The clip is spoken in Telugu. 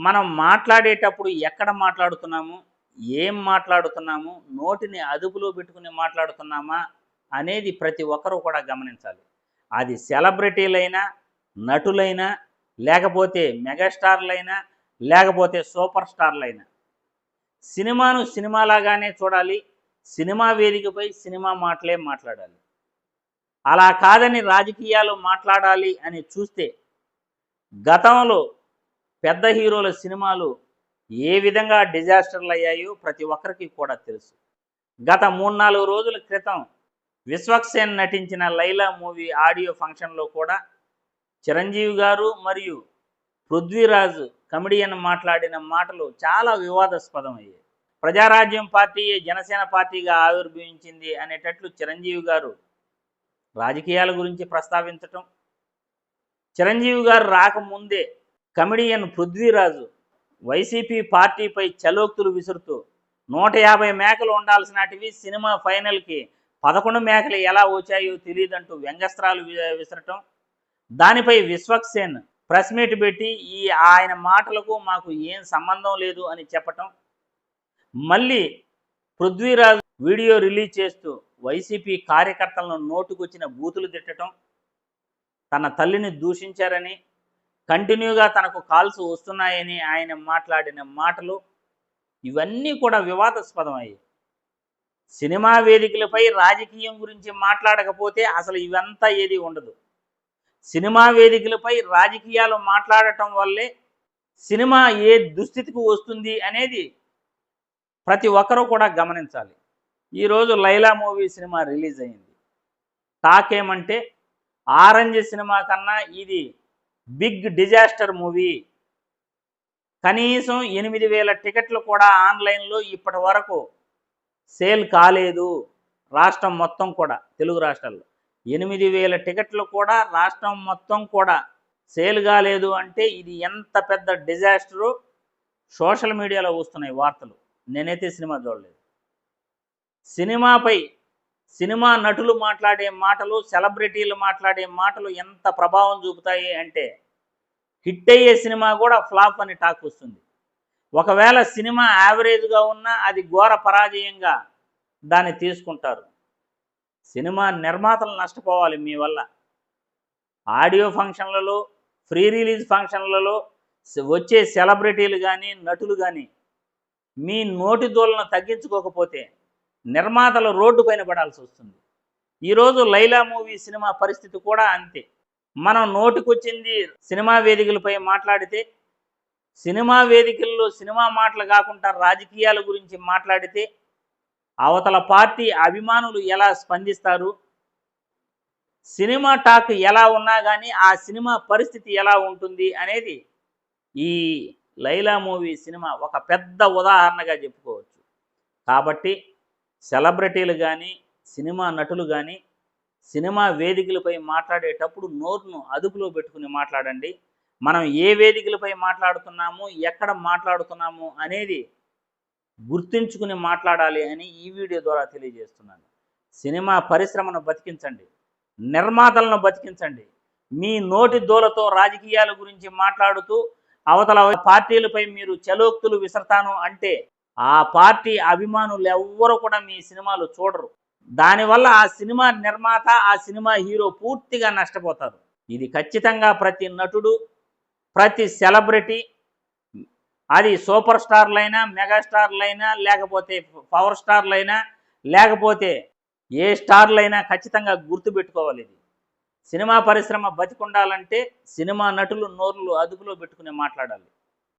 మనం మాట్లాడేటప్పుడు ఎక్కడ మాట్లాడుతున్నాము, ఏం మాట్లాడుతున్నాము, నోటిని అదుపులో పెట్టుకుని మాట్లాడుతున్నామా అనేది ప్రతి ఒక్కరూ కూడా గమనించాలి. అది సెలబ్రిటీలైనా, నటులైనా, లేకపోతే మెగాస్టార్లైనా, లేకపోతే సూపర్ స్టార్లైనా. సినిమాను సినిమాలాగానే చూడాలి. సినిమా వేదికపై సినిమా మాటలే మాట్లాడాలి. అలా కాదని రాజకీయాలు మాట్లాడాలి అని చూస్తే గతంలో పెద్ద హీరోల సినిమాలు ఏ విధంగా డిజాస్టర్లు అయ్యాయో ప్రతి ఒక్కరికి కూడా తెలుసు. గత 3-4 రోజుల క్రితం విశ్వక్సేన్ నటించిన లైలా మూవీ ఆడియో ఫంక్షన్లో కూడా చిరంజీవి గారు మరియు పృథ్వీరాజ్ కమెడియన్ మాట్లాడిన మాటలు చాలా వివాదాస్పదమయ్యాయి. ప్రజారాజ్యం పార్టీయే జనసేన పార్టీగా ఆవిర్భవించింది అనేటట్లు చిరంజీవి గారు రాజకీయాల గురించి ప్రస్తావించటం, చిరంజీవి గారు రాకముందే కమెడియన్ పృథ్వీరాజు వైసీపీ పార్టీపై చలోక్తులు విసురుతూ 150 మేకలు ఉండాల్సినటివి సినిమా ఫైనల్కి 11 మేకలు ఎలా వచ్చాయో తెలియదంటూ వ్యంగ్యాస్త్రాలు విసరటం, దానిపై విశ్వక్సేన్ ప్రెస్ మీట్ పెట్టి ఆయన మాటలకు మాకు ఏం సంబంధం లేదు అని చెప్పటం, మళ్ళీ పృథ్వీరాజ్ వీడియో రిలీజ్ చేస్తూ వైసీపీ కార్యకర్తలను నోటుకొచ్చిన బూతులు తిట్టడం, తన తల్లిని దూషించారని, కంటిన్యూగా తనకు కాల్స్ వస్తున్నాయని ఆయన మాట్లాడిన మాటలు ఇవన్నీ కూడా వివాదాస్పదమయ్యాయి. సినిమా వేదికలపై రాజకీయం గురించి మాట్లాడకపోతే అసలు ఇవంతా ఏది ఉండదు. సినిమా వేదికలపై రాజకీయాలు మాట్లాడటం వల్లే సినిమా ఏ దుస్థితికి వస్తుంది అనేది ప్రతి ఒక్కరూ కూడా గమనించాలి. ఈరోజు లైలా మూవీ సినిమా రిలీజ్ అయింది. టాక్ ఏమంటే ఆరెంజ్ సినిమా కన్నా ఇది బిగ్ డిజాస్టర్ మూవీ. కనీసం 8,000 టికెట్లు కూడా ఆన్లైన్లో ఇప్పటి వరకు సేల్ కాలేదు. రాష్ట్రం మొత్తం కూడా, తెలుగు రాష్ట్రాల్లో 8,000 టికెట్లు కూడా రాష్ట్రం మొత్తం కూడా సేల్ కాలేదు అంటే ఇది ఎంత పెద్ద డిజాస్టరు. సోషల్ మీడియాలో వస్తున్నాయి వార్తలు. నేనైతే సినిమా చూడలేదు. సినిమాపై సినిమా నటులు మాట్లాడే మాటలు, సెలబ్రిటీలు మాట్లాడే మాటలు ఎంత ప్రభావం చూపుతాయి అంటే హిట్ అయ్యే సినిమా కూడా ఫ్లాప్ అని టాక్ వస్తుంది. ఒకవేళ సినిమా యావరేజ్గా ఉన్నా అది ఘోర పరాజయంగా దాన్ని తీసుకుంటారు. సినిమా నిర్మాతలు నష్టపోవాలి మీ వల్ల. ఆడియో ఫంక్షన్లలో, ఫ్రీ రిలీజ్ ఫంక్షన్లలో వచ్చే సెలబ్రిటీలు కానీ, నటులు కానీ మీ నోటి దూలను తగ్గించుకోకపోతే నిర్మాతలు రోడ్డు పైన పడాల్సి వస్తుంది. ఈరోజు లైలా మూవీ సినిమా పరిస్థితి కూడా అంతే. మనం నోటికొచ్చింది సినిమా వేదికలపై మాట్లాడితే, సినిమా వేదికల్లో సినిమా మాటలు కాకుండా రాజకీయాల గురించి మాట్లాడితే అవతల పార్టీ అభిమానులు ఎలా స్పందిస్తారు, సినిమా టాక్ ఎలా ఉన్నా కానీ ఆ సినిమా పరిస్థితి ఎలా ఉంటుంది అనేది ఈ లైలా మూవీ సినిమా ఒక పెద్ద ఉదాహరణగా చెప్పుకోవచ్చు. కాబట్టి సెలబ్రిటీలు కానీ, సినిమా నటులు కానీ సినిమా వేదికలపై మాట్లాడేటప్పుడు నోరును అదుపులో పెట్టుకుని మాట్లాడండి. మనం ఏ వేదికలపై మాట్లాడుతున్నాము, ఎక్కడ మాట్లాడుతున్నాము అనేది గుర్తుంచుకుని మాట్లాడాలి అని ఈ వీడియో ద్వారా తెలియజేస్తున్నాను. సినిమా పరిశ్రమను బతికించండి, నిర్మాతలను బతికించండి. మీ నోటి దూలతో రాజకీయాల గురించి మాట్లాడుతూ అవతల పార్టీలపై మీరు చలోక్తులు విసరతాను అంటే ఆ పార్టీ అభిమానులు ఎవ్వరూ కూడా మీ సినిమాలు చూడరు. దానివల్ల ఆ సినిమా నిర్మాత, ఆ సినిమా హీరో పూర్తిగా నష్టపోతారు. ఇది ఖచ్చితంగా ప్రతి నటుడు, ప్రతి సెలబ్రిటీ, అది సూపర్ స్టార్లైనా, మెగాస్టార్లైనా, లేకపోతే పవర్ స్టార్లైనా, లేకపోతే ఏ స్టార్లైనా ఖచ్చితంగా గుర్తుపెట్టుకోవాలి. ఇది సినిమా పరిశ్రమ బతికుండాలంటే సినిమా నటులు నోర్లు అదుపులో పెట్టుకుని మాట్లాడాలి.